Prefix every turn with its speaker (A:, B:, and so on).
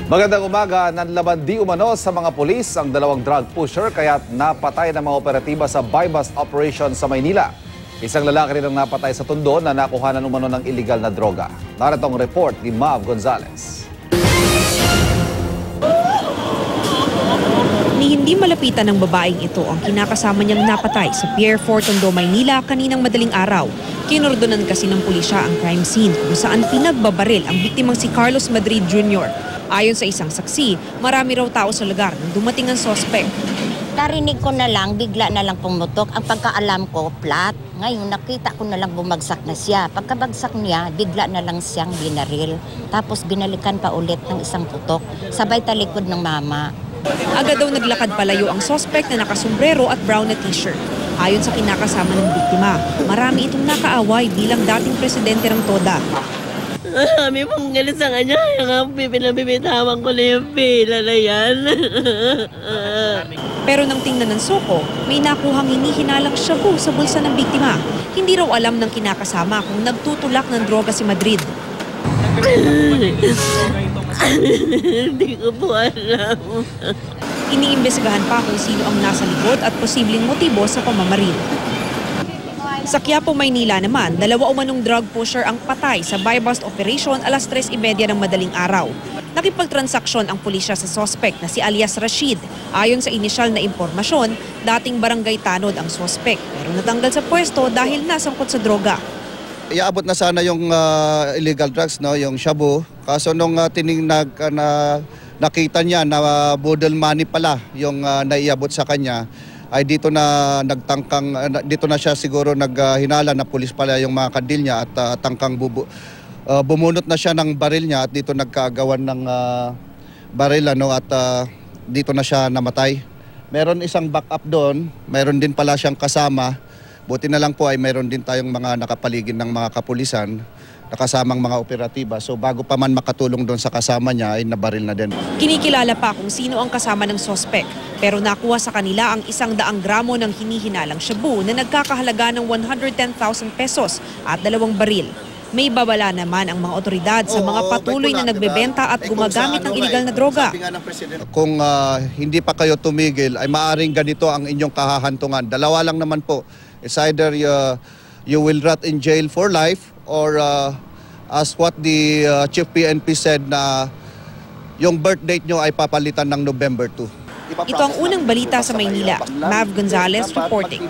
A: Magandang umaga, nanlaban di umano sa mga pulis ang dalawang drug pusher kaya't napatay ng mga operatiba sa buy-bust operation sa Maynila. Isang lalaki rin ang napatay sa Tondo na nakuhanan umano ng iligal na droga. Narito ang report ni Mav Gonzalez.
B: Ni hindi malapitan ng babaeng ito ang kinakasama niyang napatay sa Pier 4 Tondo, Maynila kaninang madaling araw. Kinordonan kasi ng pulisya ang crime scene kung saan pinagbabaril ang biktimang si Carlos Madrid Jr. Ayon sa isang saksi, marami raw tao sa lugar nang dumating ang sospek.
C: Narinig ko na lang, bigla na lang pumutok. Ang pagkaalam ko, flat. Ngayon, nakita ko na lang bumagsak na siya. Pagkabagsak niya, bigla na lang siyang binaril. Tapos binalikan pa ulit ng isang putok. Sabay talikod ng mama.
B: Agad daw naglakad palayo ang sospek na nakasombrero at brown na t-shirt. Ayon sa kinakasama ng biktima, marami itong nakaaway bilang dating presidente ng TODA.
D: Marami pong galit sa kanya, yung pinabibitawan ko na yung pila na yan.
B: Pero nang tingnan ng Soko, may nakuhang hinihinalang shabu sa bulsa ng biktima. Hindi raw alam ng kinakasama kung nagtutulak ng droga si Madrid.
D: Hindi ko po alam.
B: Iniimbestigahan pa kung sino ang nasa likod at posibleng motibo sa pamamaril. Sa Quiapo, Maynila naman, dalawa umanong drug pusher ang patay sa buy-bust operation alas 3:30 ng madaling araw. Nakipagtransaksyon ang pulisya sa sospek na si alias Rashid. Ayon sa inisyal na impormasyon, dating barangay tanod ang sospek pero natanggal sa pwesto dahil nasangkot sa droga.
E: Iabot na sana yung illegal drugs, no, yung shabu. Kaso nung nakita niya na budol money pala yung naiabot sa kanya, ay dito na dito na siya siguro naghinala na pulis pala yung mga kandil niya at tangkang bumunot na siya ng baril niya at dito nagkaagawan ng baril at dito na siya namatay. Meron isang backup doon, meron din pala siyang kasama. Buti na lang po ay meron din tayong mga nakapaligid ng mga kapulisan, nakasamang mga operatiba. So bago pa man makatulong doon sa kasama niya ay nabaril na din. Kinikilala
B: pa kung sino ang kasama ng sospek, pero nakuha sa kanila ang 100 gramo ng hinihinalang shabu na nagkakahalaga ng 110,000 pesos at 2 baril. May babala naman ang mga otoridad sa mga patuloy na nagbebenta at gumagamit ng iligal na droga.
E: Kung hindi pa kayo tumigil ay maaring ganito ang inyong kahahantungan. Dalawa lang naman po. It's either you will rot in jail for life or as what the Chief PNP said na yung birth date nyo ay papalitan ng November 2.
B: Ito ang unang balita sa Maynila. Mav Gonzalez reporting.